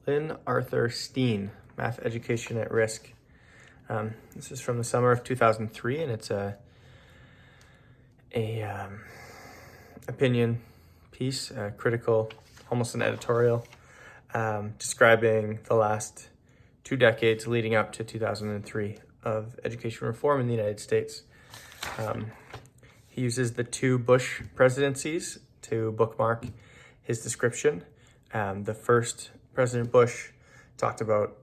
Lynn Arthur Steen, Math Education at Risk. This is from the summer of 2003, and it's a opinion piece, critical, almost an editorial, describing the last 2 decades leading up to 2003 of education reform in the United States. He uses the 2 Bush presidencies to bookmark his description. The first President Bush talked about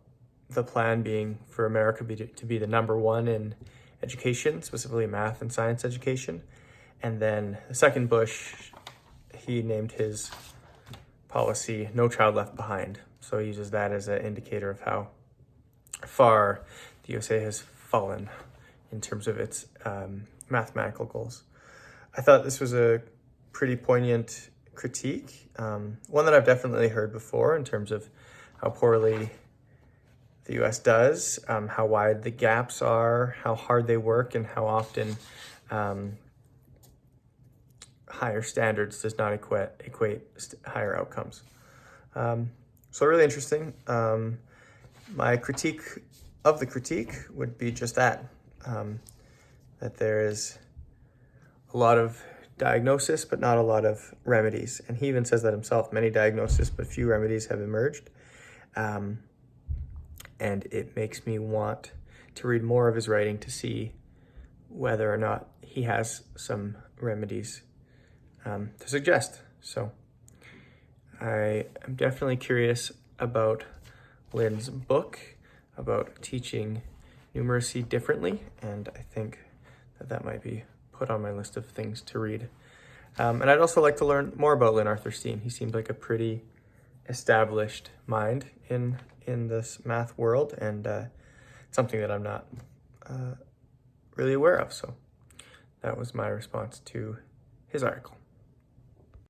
the plan being for America to be the #1 in education, specifically math and science education. And then the second Bush, he named his policy "No Child Left Behind." So he uses that as an indicator of how far the USA has fallen in terms of its mathematical goals. I thought this was a pretty poignant critique, one that I've definitely heard before in terms of how poorly the US does, how wide the gaps are, how hard they work, and how often higher standards does not equate higher outcomes. So really interesting. My critique of the critique would be just that, that there is a lot of diagnosis, but not a lot of remedies. And he even says that himself, many diagnoses, but few remedies have emerged. And it makes me want to read more of his writing to see whether or not he has some remedies to suggest. So I am definitely curious about Lynn's book about teaching numeracy differently, and I think that might be put on my list of things to read. And I'd also like to learn more about Lynn Arthur Steen. He seemed like a pretty established mind in this math world, and something that I'm not really aware of. So that was my response to his article.